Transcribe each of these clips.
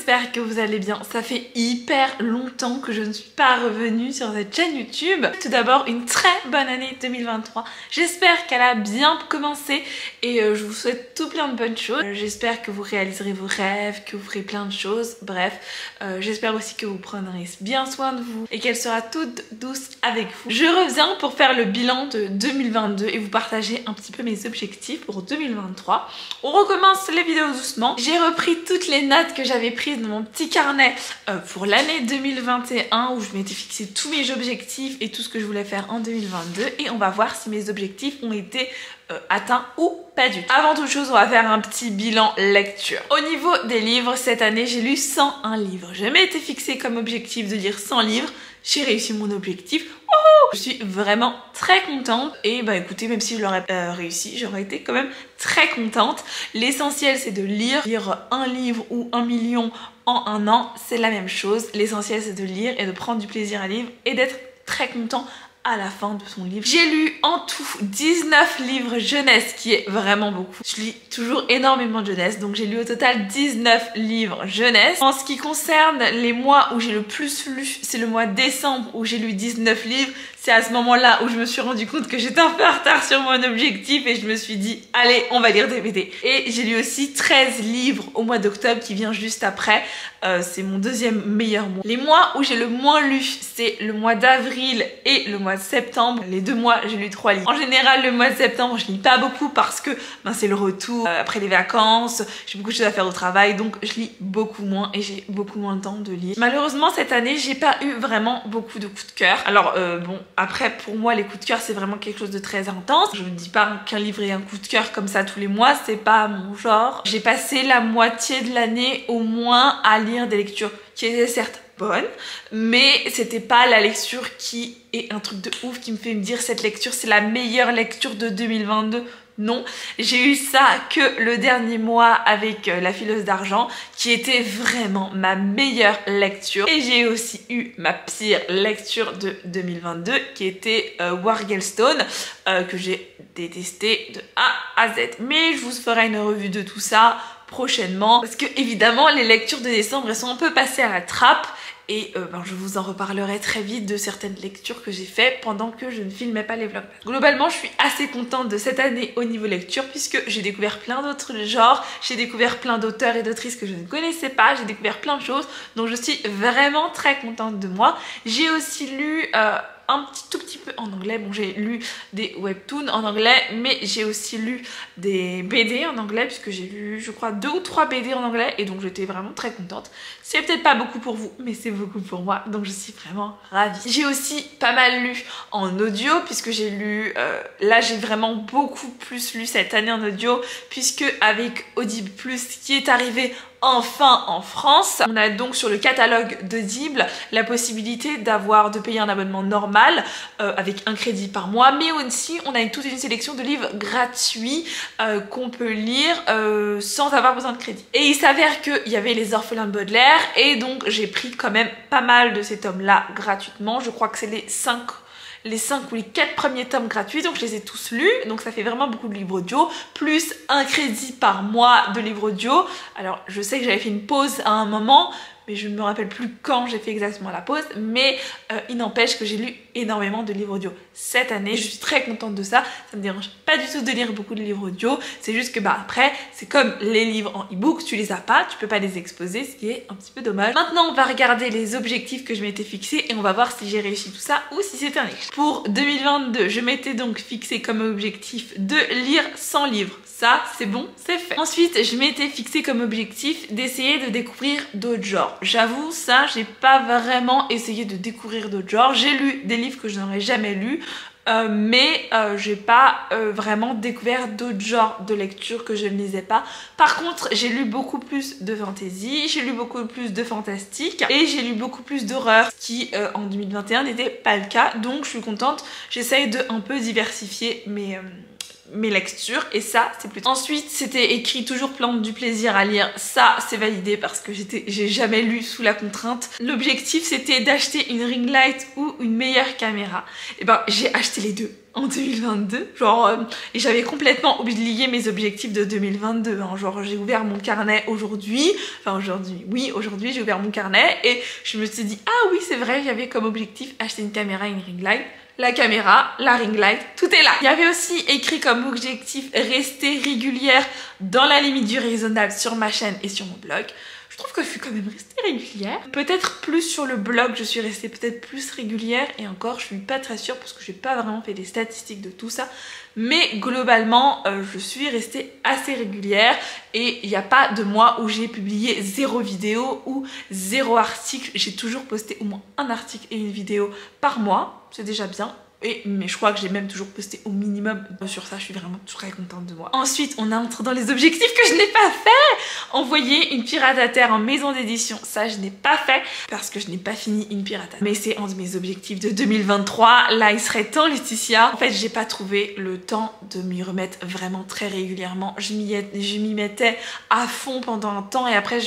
j'espère que vous allez bien. Ça fait hyper longtemps que je ne suis pas revenue sur cette chaîne YouTube. Tout d'abord, une très bonne année 2023. J'espère qu'elle a bien commencé et je vous souhaite tout plein de bonnes choses. J'espère que vous réaliserez vos rêves, que vous ferez plein de choses. Bref, j'espère aussi que vous prendrez bien soin de vous et qu'elle sera toute douce avec vous. Je reviens pour faire le bilan de 2022 et vous partager un petit peu mes objectifs pour 2023. On recommence les vidéos doucement. J'ai repris toutes les notes que j'avais prises dans mon petit carnet pour l'année 2021 où je m'étais fixé tous mes objectifs et tout ce que je voulais faire en 2022 et on va voir si mes objectifs ont été atteint ou pas du tout. Avant toute chose, on va faire un petit bilan lecture. Au niveau des livres, cette année, j'ai lu 101 livres. Je m'étais fixé comme objectif de lire 100 livres. J'ai réussi mon objectif. Je suis vraiment très contente et bah écoutez, même si je l'aurais réussi, j'aurais été quand même très contente. L'essentiel c'est de lire un livre ou 1 million en un an, c'est la même chose. L'essentiel c'est de lire et de prendre du plaisir à lire et d'être très content à la fin de son livre. J'ai lu en tout 19 livres jeunesse, qui est vraiment beaucoup. Je lis toujours énormément de jeunesse, donc j'ai lu au total 19 livres jeunesse. En ce qui concerne les mois où j'ai le plus lu, c'est le mois de décembre où j'ai lu 19 livres. C'est à ce moment-là où je me suis rendu compte que j'étais un peu en retard sur mon objectif et je me suis dit, allez, on va lire des BD. Et j'ai lu aussi 13 livres au mois d'octobre qui vient juste après. C'est mon deuxième meilleur mois. Les mois où j'ai le moins lu, c'est le mois d'avril et le mois de septembre. Les 2 mois, j'ai lu 3 livres. En général, le mois de septembre, je lis pas beaucoup parce que c'est le retour après les vacances. J'ai beaucoup de choses à faire au travail, donc je lis beaucoup moins et j'ai beaucoup moins de temps de lire. Malheureusement, cette année, j'ai pas eu vraiment beaucoup de coups de cœur. Alors, bon, après, pour moi, les coups de cœur, c'est vraiment quelque chose de très intense. Je ne dis pas qu'un livre est un coup de cœur comme ça tous les mois, c'est pas mon genre. J'ai passé la moitié de l'année au moins à lire des lectures qui étaient certes bonnes, mais c'était pas la lecture qui est un truc de ouf qui me fait me dire cette lecture c'est la meilleure lecture de 2022. Non, j'ai eu ça que le dernier mois avec La fileuse d'argent qui était vraiment ma meilleure lecture et j'ai aussi eu ma pire lecture de 2022 qui était Wargelstone que j'ai détesté de A à Z. Mais je vous ferai une revue de tout ça prochainement parce que évidemment les lectures de décembre elles sont un peu passées à la trappe et je vous en reparlerai très vite de certaines lectures que j'ai fait pendant que je ne filmais pas les vlogs. Globalement je suis assez contente de cette année au niveau lecture puisque j'ai découvert plein d'autres genres, j'ai découvert plein d'auteurs et d'autrices que je ne connaissais pas, j'ai découvert plein de choses donc je suis vraiment très contente de moi. J'ai aussi lu un tout petit peu en anglais, bon j'ai lu des webtoons en anglais mais j'ai aussi lu des BD en anglais puisque j'ai lu je crois 2 ou 3 BD en anglais et donc j'étais vraiment très contente. C'est peut-être pas beaucoup pour vous mais c'est beaucoup pour moi donc je suis vraiment ravie. J'ai aussi pas mal lu en audio puisque j'ai lu, là j'ai vraiment beaucoup plus lu cette année en audio puisque avec Audible Plus qui est arrivé enfin en France, on a donc sur le catalogue d'Audible la possibilité de payer un abonnement normal avec un crédit par mois, mais aussi on a toute une sélection de livres gratuits qu'on peut lire sans avoir besoin de crédit. Et il s'avère qu'il y avait Les Orphelins de Baudelaire et donc j'ai pris quand même pas mal de ces tomes là gratuitement. Je crois que c'est les 5 ou les 4 premiers tomes gratuits, donc je les ai tous lus, donc ça fait vraiment beaucoup de livres audio, plus un crédit par mois de livres audio. Alors je sais que j'avais fait une pause à un moment, mais je ne me rappelle plus quand j'ai fait exactement la pause, mais il n'empêche que j'ai lu énormément de livres audio cette année. Je suis très contente de ça, ça me dérange pas du tout de lire beaucoup de livres audio, c'est juste que après c'est comme les livres en e-book, tu les as pas, tu peux pas les exposer, ce qui est un petit peu dommage. Maintenant on va regarder les objectifs que je m'étais fixés et on va voir si j'ai réussi tout ça ou si c'était un échec. Pour 2022, je m'étais donc fixé comme objectif de lire 100 livres. Ça, c'est bon, c'est fait. Ensuite, je m'étais fixé comme objectif d'essayer de découvrir d'autres genres. J'avoue, ça, j'ai pas vraiment essayé de découvrir d'autres genres. J'ai lu des livres que je n'aurais jamais lus, mais j'ai pas vraiment découvert d'autres genres de lecture que je ne lisais pas. Par contre, j'ai lu beaucoup plus de fantasy, j'ai lu beaucoup plus de fantastique et j'ai lu beaucoup plus d'horreur, ce qui en 2021 n'était pas le cas. Donc je suis contente, j'essaye de un peu diversifier mes lectures et ça c'est plutôt. Ensuite c'était écrit toujours prendre du plaisir à lire, ça c'est validé parce que j'ai jamais lu sous la contrainte. L'objectif c'était d'acheter une ring light ou une meilleure caméra, et j'ai acheté les deux en 2022, genre, et j'avais complètement oublié mes objectifs de 2022, hein, genre j'ai ouvert mon carnet aujourd'hui, aujourd'hui j'ai ouvert mon carnet et je me suis dit, ah oui c'est vrai, j'avais comme objectif acheter une caméra et une ring light. La caméra, la ring light, tout est là. Il y avait aussi écrit comme objectif rester régulière dans la limite du raisonnable sur ma chaîne et sur mon blog. Je trouve que je suis quand même restée régulière. Peut-être plus sur le blog, je suis restée peut-être plus régulière. Et encore, je suis pas très sûre parce que j'ai pas vraiment fait des statistiques de tout ça. Mais globalement, je suis restée assez régulière. Et il n'y a pas de mois où j'ai publié 0 vidéo ou 0 article. J'ai toujours posté au moins un article et une vidéo par mois. C'est déjà bien. Mais je crois que j'ai même toujours posté au minimum. Sur ça, je suis vraiment très contente de moi. Ensuite, on entre dans les objectifs que je n'ai pas fait. Envoyer une pirate à terre en maison d'édition. Ça, je n'ai pas fait parce que je n'ai pas fini une pirate à terre. Mais c'est un de mes objectifs de 2023. Là, il serait temps, Laetitia. En fait, j'ai pas trouvé le temps de m'y remettre vraiment très régulièrement. Je m'y mettais à fond pendant un temps et après,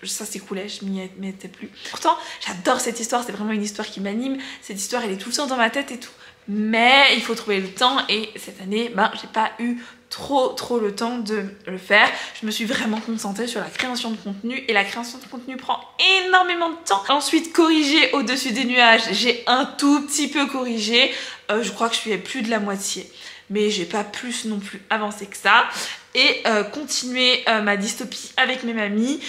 ça s'écoulait, je m'y mettais plus. Pourtant, j'adore cette histoire. C'est vraiment une histoire qui m'anime. Cette histoire, elle est tout le temps dans ma tête et tout. Mais il faut trouver le temps et cette année, j'ai pas eu trop le temps de le faire. Je me suis vraiment concentrée sur la création de contenu et la création de contenu prend énormément de temps. Ensuite, corriger au-dessus des nuages, j'ai un tout petit peu corrigé. Je crois que je suis à plus de la moitié. Mais j'ai pas plus non plus avancé que ça. Et continuer ma dystopie avec mes mamies.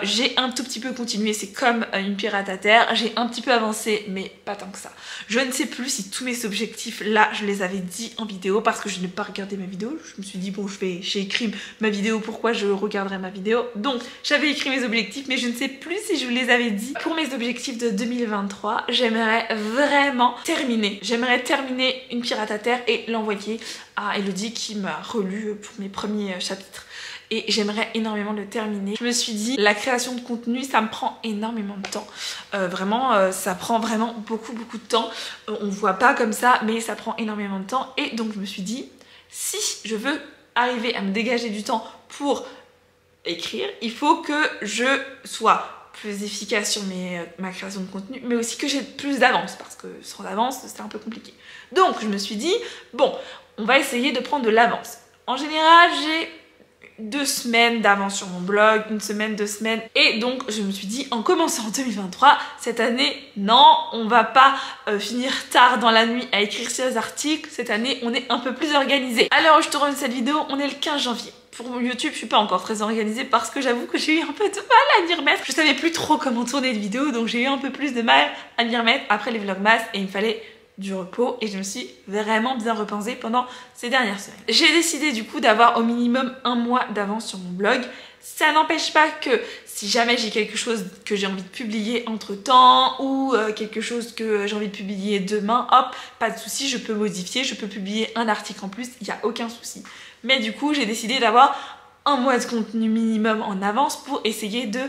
J'ai un tout petit peu continué, c'est comme une pirate à terre. J'ai un petit peu avancé, mais pas tant que ça. Je ne sais plus si tous mes objectifs, là, je les avais dit en vidéo parce que je n'ai pas regardé ma vidéo. Je me suis dit, bon, j'ai écrit ma vidéo, pourquoi je regarderai ma vidéo? Donc, j'avais écrit mes objectifs, mais je ne sais plus si je vous les avais dit. Pour mes objectifs de 2023, j'aimerais vraiment terminer. J'aimerais terminer une pirate à terre et l'envoyer à Elodie qui m'a relu pour mes premiers chapitres et j'aimerais énormément le terminer. Je me suis dit, la création de contenu, ça me prend énormément de temps. Vraiment, ça prend vraiment beaucoup de temps. On voit pas comme ça, mais ça prend énormément de temps. Et donc, je me suis dit, si je veux arriver à me dégager du temps pour écrire, il faut que je sois plus efficace sur ma création de contenu, mais aussi que j'ai plus d'avance, parce que sans avance, c'est un peu compliqué. Donc, je me suis dit, bon, on va essayer de prendre de l'avance. En général, j'ai 2 semaines d'avance sur mon blog, 1 semaine, 2 semaines. Et donc, je me suis dit, en commençant en 2023, cette année, non, on va pas finir tard dans la nuit à écrire ces articles. Cette année, on est un peu plus organisé. Alors, je tourne cette vidéo, on est le 15 janvier. Pour YouTube, je suis pas encore très organisée parce que j'avoue que j'ai eu un peu de mal à m'y remettre. Je savais plus trop comment tourner de vidéos, donc j'ai eu un peu plus de mal à m'y remettre après les vlogmas et il me fallait du repos et je me suis vraiment bien repensée pendant ces dernières semaines. J'ai décidé du coup d'avoir au minimum 1 mois d'avance sur mon blog. Ça n'empêche pas que si jamais j'ai quelque chose que j'ai envie de publier entre temps ou quelque chose que j'ai envie de publier demain, hop, pas de souci, je peux modifier, je peux publier un article en plus, il n'y a aucun souci. Mais du coup, j'ai décidé d'avoir 1 mois de contenu minimum en avance pour essayer de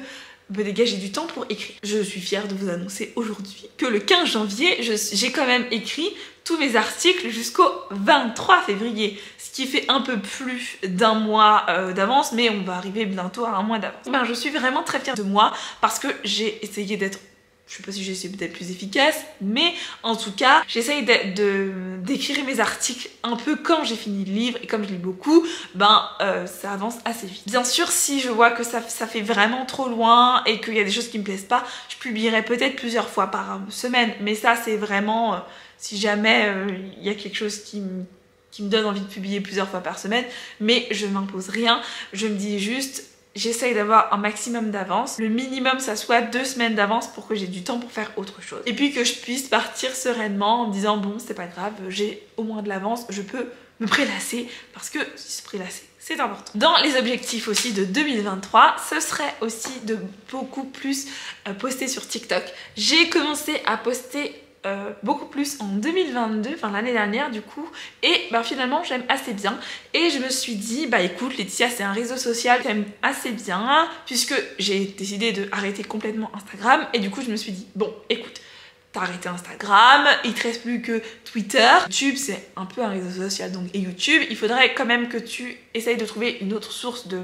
me dégager du temps pour écrire. Je suis fière de vous annoncer aujourd'hui que le 15 janvier, j'ai quand même écrit tous mes articles jusqu'au 23 février, ce qui fait un peu plus d'1 mois d'avance, mais on va arriver bientôt à 1 mois d'avance. Je suis vraiment très fière de moi parce que j'ai essayé d'être, je sais pas si j'ai essayé peut-être plus efficace, mais en tout cas, j'essaye d'écrire mes articles un peu quand j'ai fini le livre et comme je lis beaucoup, ça avance assez vite. Bien sûr, si je vois que ça fait vraiment trop loin et qu'il y a des choses qui me plaisent pas, je publierai peut-être plusieurs fois par semaine, mais ça c'est vraiment si jamais il y a quelque chose qui me donne envie de publier plusieurs fois par semaine, mais je m'impose rien, je me dis juste j'essaye d'avoir un maximum d'avance. Le minimum, ça soit 2 semaines d'avance pour que j'ai du temps pour faire autre chose. Et puis que je puisse partir sereinement en me disant bon, c'est pas grave, j'ai au moins de l'avance, je peux me prélasser parce que se prélasser, c'est important. Dans les objectifs aussi de 2023, ce serait aussi de beaucoup plus poster sur TikTok. J'ai commencé à poster beaucoup plus en 2022, enfin l'année dernière du coup, et finalement j'aime assez bien et je me suis dit écoute Laetitia, c'est un réseau social que j'aime assez bien puisque j'ai décidé d'arrêter complètement Instagram et du coup je me suis dit bon écoute, t'as arrêté Instagram, il te reste plus que Twitter, YouTube c'est un peu un réseau social donc et YouTube, il faudrait quand même que tu essayes de trouver une autre source de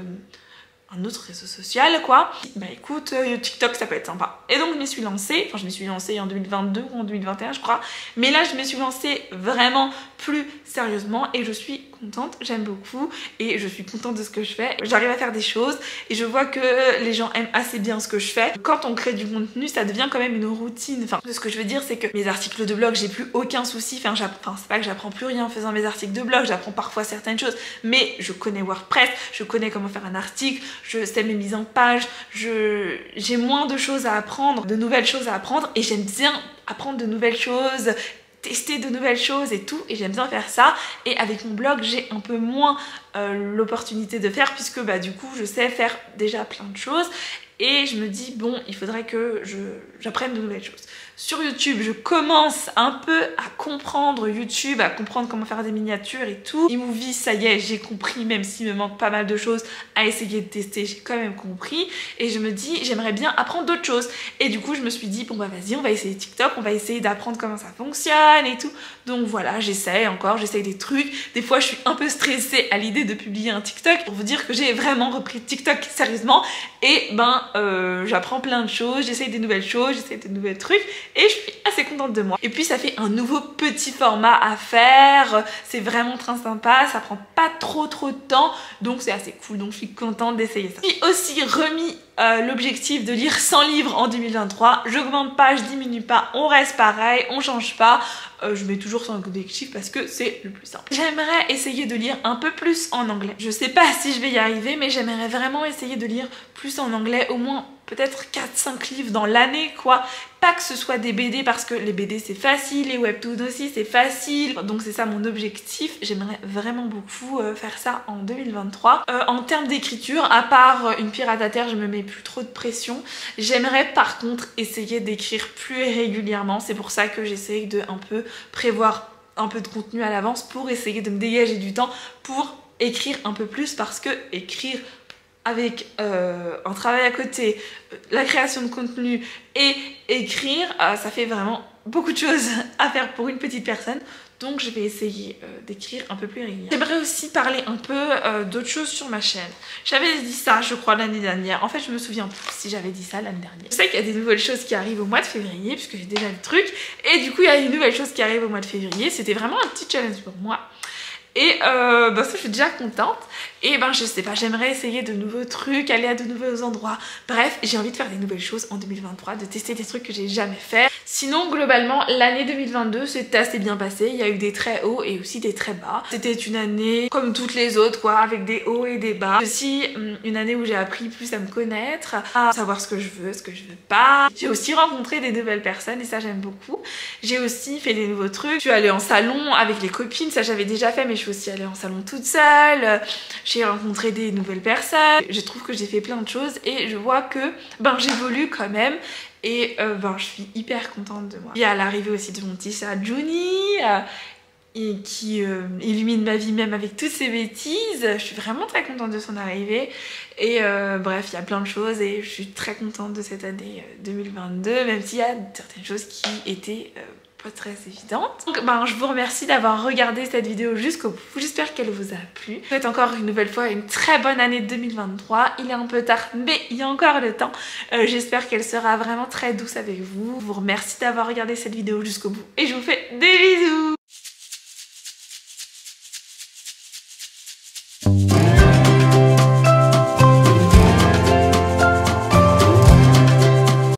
un autre réseau social quoi. Bah écoute, TikTok ça peut être sympa. Et donc je m'y suis lancée, enfin je m'y suis lancée en 2022 ou en 2021 je crois, mais là je me suis lancée vraiment plus sérieusement et je suis contente, j'aime beaucoup et je suis contente de ce que je fais. J'arrive à faire des choses et je vois que les gens aiment assez bien ce que je fais. Quand on crée du contenu, ça devient quand même une routine. Enfin, ce que je veux dire c'est que mes articles de blog, j'ai plus aucun souci. Enfin, c'est pas que j'apprends plus rien en faisant mes articles de blog, j'apprends parfois certaines choses, mais je connais WordPress, je connais comment faire un article, je sais mes mises en page, j'ai moins de choses à apprendre, de nouvelles choses à apprendre et j'aime bien apprendre de nouvelles choses, tester de nouvelles choses et tout, et j'aime bien faire ça. Et avec mon blog j'ai un peu moins l'opportunité de faire puisque bah du coup je sais faire déjà plein de choses et je me dis bon il faudrait que j'apprenne de nouvelles choses. Sur YouTube je commence un peu à comprendre YouTube, à comprendre comment faire des miniatures et tout. eMovie ça y est j'ai compris, même s'il me manque pas mal de choses à essayer de tester, j'ai quand même compris et je me dis j'aimerais bien apprendre d'autres choses et du coup je me suis dit bon bah vas-y on va essayer TikTok, on va essayer d'apprendre comment ça fonctionne et tout. Donc voilà j'essaye des trucs, des fois je suis un peu stressée à l'idée de publier un TikTok pour vous dire que j'ai vraiment repris TikTok sérieusement et ben j'apprends plein de choses, j'essaye des nouvelles choses, j'essaye des nouveaux trucs et je suis assez contente de moi. Et puis ça fait un nouveau petit format à faire, c'est vraiment très sympa, ça prend pas trop de temps donc c'est assez cool, donc je suis contente d'essayer ça. J'ai aussi remis l'objectif de lire 100 livres en 2023, j'augmente pas, je diminue pas, on reste pareil, on change pas. Je mets toujours son objectif parce que c'est le plus simple. J'aimerais essayer de lire un peu plus en anglais. Je sais pas si je vais y arriver, mais j'aimerais vraiment essayer de lire plus en anglais, au moins peut-être 4-5 livres dans l'année quoi. Pas que ce soit des BD parce que les BD c'est facile, les webtoons aussi c'est facile. Donc c'est ça mon objectif, j'aimerais vraiment beaucoup faire ça en 2023. En termes d'écriture, à part Une pirate à terre, je me mets plus trop de pression. J'aimerais par contre essayer d'écrire plus régulièrement, c'est pour ça que j'essaye de un peu prévoir un peu de contenu à l'avance pour essayer de me dégager du temps pour écrire un peu plus parce que écrire avec un travail à côté, la création de contenu et écrire, ça fait vraiment beaucoup de choses à faire pour une petite personne. Donc je vais essayer d'écrire un peu plus régulièrement. J'aimerais aussi parler un peu d'autres choses sur ma chaîne. J'avais dit ça je crois l'année dernière. En fait je me souviens plus si j'avais dit ça l'année dernière. Je sais qu'il y a des nouvelles choses qui arrivent au mois de février puisque j'ai déjà le truc. Et du coup il y a une nouvelle chose qui arrive au mois de février. C'était vraiment un petit challenge pour moi. Et ça je suis déjà contente. Et ben je sais pas, j'aimerais essayer de nouveaux trucs, aller à de nouveaux endroits. Bref, j'ai envie de faire des nouvelles choses en 2023, de tester des trucs que j'ai jamais fait. Sinon globalement l'année 2022 s'est assez bien passée. Il y a eu des très hauts et aussi des très bas. C'était une année comme toutes les autres quoi, avec des hauts et des bas. Aussi une année où j'ai appris plus à me connaître, à savoir ce que je veux, ce que je veux pas. J'ai aussi rencontré des nouvelles personnes et ça j'aime beaucoup. J'ai aussi fait des nouveaux trucs. Je suis allée en salon avec les copines, ça j'avais déjà fait, mais je suis aussi allée en salon toute seule. J'ai rencontré des nouvelles personnes, je trouve que j'ai fait plein de choses et je vois que j'évolue quand même et je suis hyper contente de moi. Il y a l'arrivée aussi de mon petit chat Juni et qui illumine ma vie même avec toutes ses bêtises. Je suis vraiment très contente de son arrivée et bref il y a plein de choses et je suis très contente de cette année 2022 même s'il y a certaines choses qui étaient pas très évidente. Donc je vous remercie d'avoir regardé cette vidéo jusqu'au bout. J'espère qu'elle vous a plu. Je vous souhaite encore une nouvelle fois une très bonne année 2023. Il est un peu tard mais il y a encore le temps. J'espère qu'elle sera vraiment très douce avec vous. Je vous remercie d'avoir regardé cette vidéo jusqu'au bout et je vous fais des bisous.